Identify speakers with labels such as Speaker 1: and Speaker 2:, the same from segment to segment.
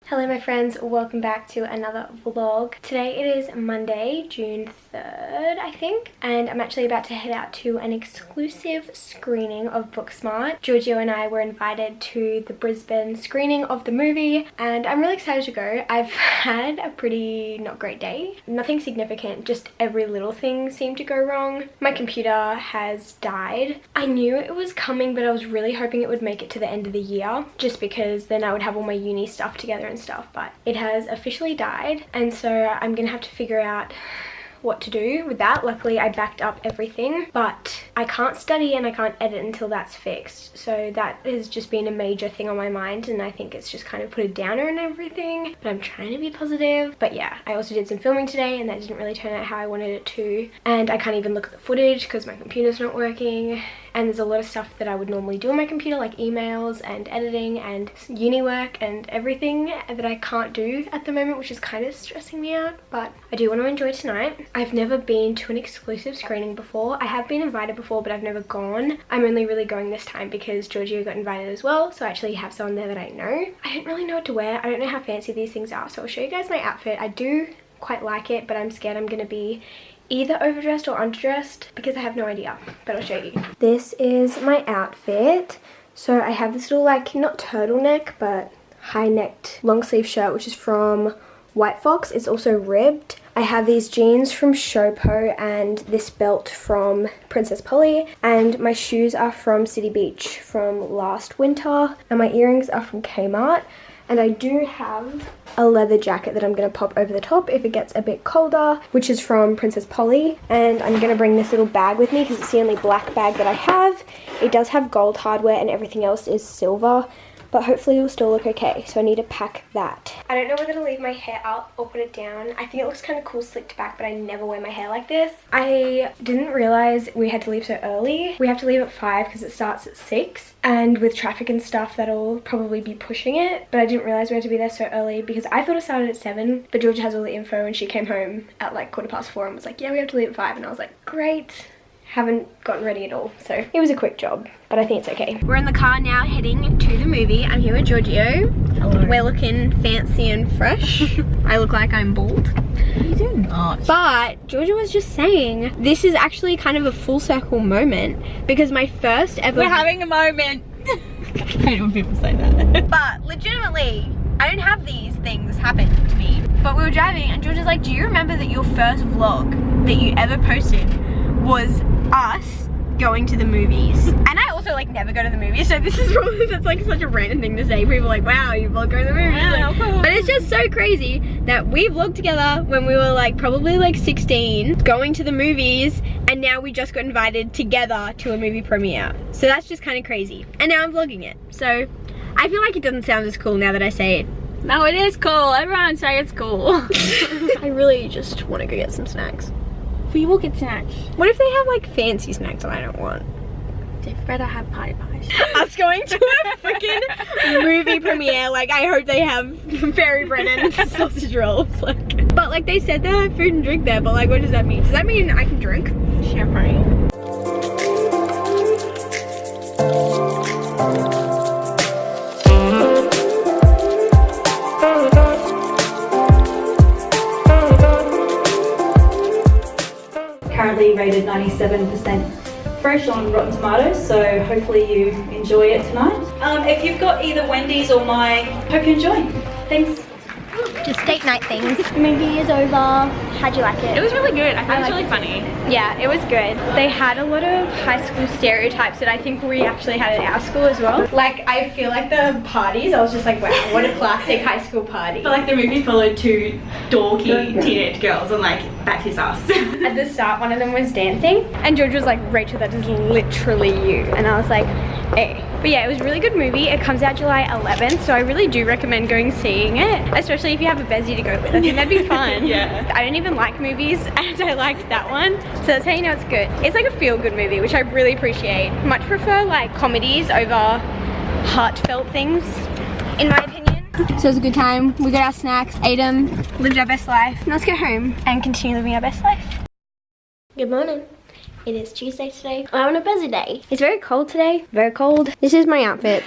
Speaker 1: Hello my friends, welcome back to another vlog. Today it is Monday, June 3rd I think, and I'm actually about to head out to an exclusive screening of Booksmart. Giorgio and I were invited to the Brisbane screening of the movie and I'm really excited to go. I've had a pretty not great day. Nothing significant, just every little thing seemed to go wrong. My computer has died. I knew it was coming, but I was really hoping it would make it to the end of the year just because then I would have all my uni stuff together and stuff, but it has officially died and so I'm gonna have to figure out what to do with that. Luckily I backed up everything, but I can't study and I can't edit until that's fixed, so that has just been a major thing on my mind and I think it's just kind of put a downer and everything, but I'm trying to be positive. But yeah, I also did some filming today and that didn't really turn out how I wanted it to, and I can't even look at the footage because my computer's not working. And there's a lot of stuff that I would normally do on my computer, like emails and editing and uni work and everything that I can't do at the moment, which is kind of stressing me out. But I do want to enjoy tonight. I've never been to an exclusive screening before. I have been invited before, but I've never gone. I'm only really going this time because Giorgio got invited as well, so I actually have someone there that I know. I don't really know what to wear. I don't know how fancy these things are, so I'll show you guys my outfit. I do quite like it, but I'm scared I'm going to be either overdressed or underdressed because I have no idea, but I'll show you. This is my outfit. So I have this little, like, not turtleneck but high necked long sleeve shirt which is from White Fox. It's also ribbed. I have these jeans from Showpo and this belt from Princess Polly, and my shoes are from City Beach from last winter, and my earrings are from Kmart. And I do have a leather jacket that I'm going to pop over the top if it gets a bit colder, which is from Princess Polly. And I'm going to bring this little bag with me because it's the only black bag that I have. It does have gold hardware and everything else is silver, but hopefully it will still look okay, so I need to pack that. I don't know whether to leave my hair up or put it down. I think it looks kind of cool slicked back, but I never wear my hair like this. I didn't realize we had to leave so early. We have to leave at 5 because it starts at 6, and with traffic and stuff that'll probably be pushing it, but I didn't realize we had to be there so early because I thought it started at 7, but Georgia has all the info and she came home at like 4:15 and was like, yeah, we have to leave at 5, and I was like, great. Haven't gotten ready at all, so it was a quick job, but I think it's okay. We're in the car now heading to the movie. I'm here with Giorgio. Hello. We're looking fancy and fresh. I look like I'm bald.
Speaker 2: You do not.
Speaker 1: But Giorgio was just saying this is actually kind of a full circle moment because my first ever—
Speaker 2: We're having a moment. I hate when people say that.
Speaker 1: But legitimately, I don't have these things happen to me. But we were driving and Giorgio's like, do you remember that your first vlog that you ever posted was us going to the movies? And I also like never go to the movies, so this is probably, that's like such a random thing to say. People are like, wow, you vlog going to the movies.
Speaker 2: Yeah,
Speaker 1: like, but it's just so crazy that we vlogged together when we were like probably like 16 going to the movies, and now we just got invited together to a movie premiere. So that's just kind of crazy, and now I'm vlogging it. So I feel like it doesn't sound as cool now that I say it.
Speaker 2: No, it is cool. Everyone say it's cool.
Speaker 1: I really just want to go get some snacks.
Speaker 2: We will get snacks.
Speaker 1: What if they have like fancy snacks that I don't want?
Speaker 2: They better have potty pies.
Speaker 1: Us going to a freaking movie premiere, like I hope they have fairy bread and sausage rolls. Like, but like they said they have food and drink there, but like what does that mean? Does that mean I can drink?
Speaker 2: Champagne.
Speaker 3: Currently rated 97% fresh on Rotten Tomatoes, so hopefully you enjoy it tonight. If you've got either Wendy's or mine, hope you enjoy. Thanks.
Speaker 1: Just date night things. The movie is over. How'd you like it?
Speaker 2: It was really good. I thought it was really funny.
Speaker 1: Yeah, it was good. They had a lot of high school stereotypes that I think we actually had at our school as well. Like, I feel like the parties, I was just like, wow, what a classic high school party.
Speaker 2: But like the movie followed two dorky teenage girls and like backed his ass.
Speaker 1: At the start, one of them was dancing, and George was like, Rachel, that is literally you. And I was like, hey. But yeah, it was a really good movie. It comes out July 11th, so I really do recommend going seeing it, especially if you have a bestie to go with. I think that'd be fun.
Speaker 2: Yeah.
Speaker 1: I don't even like movies, and I liked that one, so that's how you know it's good. It's like a feel-good movie, which I really appreciate. Much prefer like comedies over heartfelt things, in my opinion. So it was a good time. We got our snacks, ate them, lived our best life. Now let's go home and continue living our best life. Good morning. It is Tuesday today. I'm on a busy day. It's very cold today. Very cold. This is my outfit.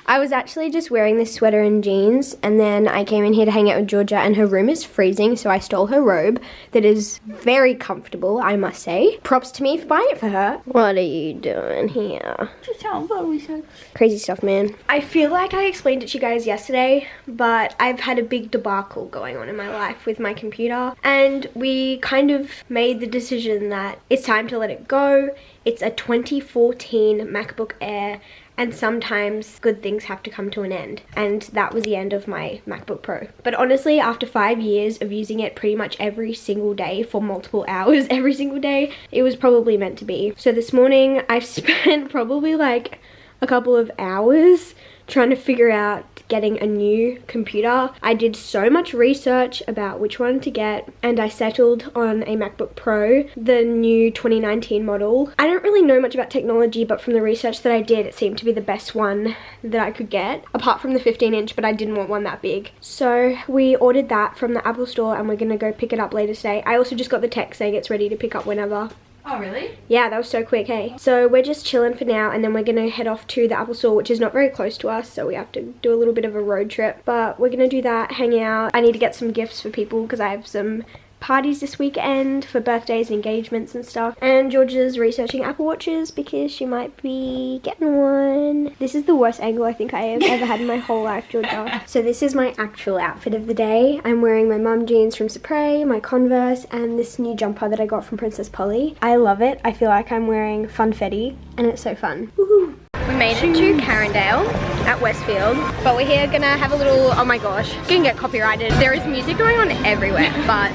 Speaker 1: I was actually just wearing this sweater and jeans, and then I came in here to hang out with Georgia, and her room is freezing, so I stole her robe that is very comfortable, I must say. Props to me for buying it for her. What are you doing here?
Speaker 2: Just tell them about research.
Speaker 1: Crazy stuff, man. I feel like I explained it to you guys yesterday, but I've had a big debacle going on in my life with my computer, and we kind of made the decision that it's time to let it go. It's a 2014 MacBook Air, and sometimes good things have to come to an end. And that was the end of my MacBook Pro. But honestly, after 5 years of using it pretty much every single day for multiple hours every single day, it was probably meant to be. So this morning, I've spent probably like a couple of hours trying to figure out getting a new computer. I did so much research about which one to get, and I settled on a MacBook Pro, the new 2019 model. I don't really know much about technology, but from the research that I did, it seemed to be the best one that I could get, apart from the 15-inch, but I didn't want one that big. So we ordered that from the Apple store, and we're gonna go pick it up later today. I also just got the text saying it's ready to pick up whenever.
Speaker 2: Oh, really?
Speaker 1: Yeah, that was so quick, hey? So we're just chilling for now, and then we're gonna head off to the Apple store, which is not very close to us, so we have to do a little bit of a road trip. But we're gonna do that, hang out. I need to get some gifts for people because I have some parties this weekend for birthdays and engagements and stuff. And Georgia's researching Apple Watches because she might be getting one. This is the worst angle I think I have ever had in my whole life, Georgia. So this is my actual outfit of the day. I'm wearing my mum jeans from Supre, my Converse, and this new jumper that I got from Princess Polly. I love it. I feel like I'm wearing funfetti, and it's so fun. Woohoo! We made it to Carindale at Westfield, but we're here gonna have a little, oh my gosh, gonna get copyrighted. There is music going on everywhere, but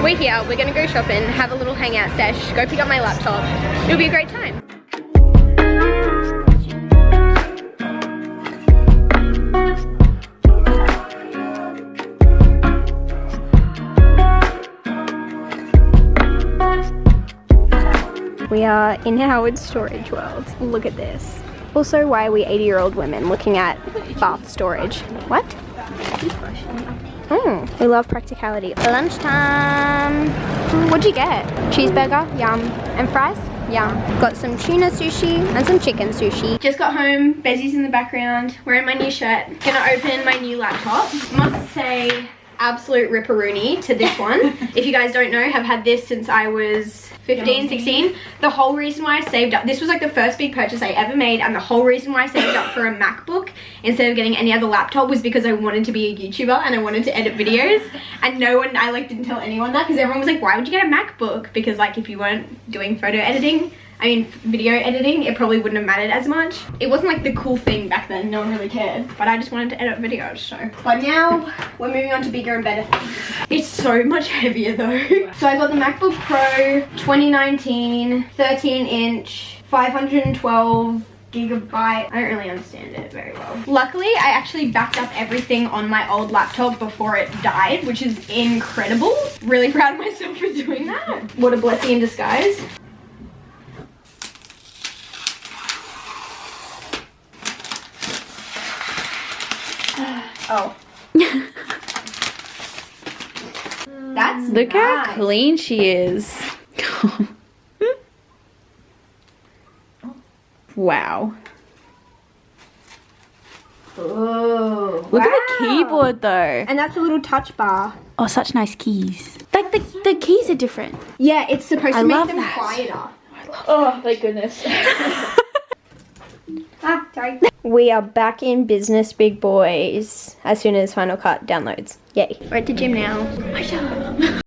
Speaker 1: we're here, we're gonna go shopping, have a little hangout sesh, go pick up my laptop. It'll be a great time. We are in Howard's Storage World. Look at this. Also, why are we 80-year-old women looking at bath storage? What? We love practicality. Lunchtime. What'd you get? Cheeseburger, yum. And fries, yum. Got some tuna sushi and some chicken sushi. Just got home, Bezzy's in the background, wearing my new shirt. Gonna open my new laptop. Must say, absolute ripperoonie to this one. If you guys don't know, have had this since I was 15, 16. The whole reason why I saved up, this was like the first big purchase I ever made, and the whole reason why I saved up for a MacBook instead of getting any other laptop was because I wanted to be a YouTuber and I wanted to edit videos. And no one, I like didn't tell anyone that because everyone was like, why would you get a MacBook? Because like if you weren't doing photo editing, video editing, it probably wouldn't have mattered as much. It wasn't like the cool thing back then, no one really cared, but I just wanted to edit videos, so. But now, we're moving on to bigger and better things. It's so much heavier though. So I got the MacBook Pro 2019, 13-inch, 512 gigabyte. I don't really understand it very well. Luckily, I actually backed up everything on my old laptop before it died, which is incredible. Really proud of myself for doing that. What a blessing in disguise. Oh. That's
Speaker 2: Look
Speaker 1: nice.
Speaker 2: how clean she is. Wow.
Speaker 1: Oh,
Speaker 2: Look at the keyboard though.
Speaker 1: And that's a little touch bar.
Speaker 2: Oh, such nice keys. Like the keys are different.
Speaker 1: Yeah, it's supposed to make
Speaker 2: love
Speaker 1: them
Speaker 2: that.
Speaker 1: quieter.
Speaker 2: Oh, thank goodness.
Speaker 1: Ah, sorry. We are back in business, big boys, as soon as Final Cut downloads. Yay. We're at the gym now.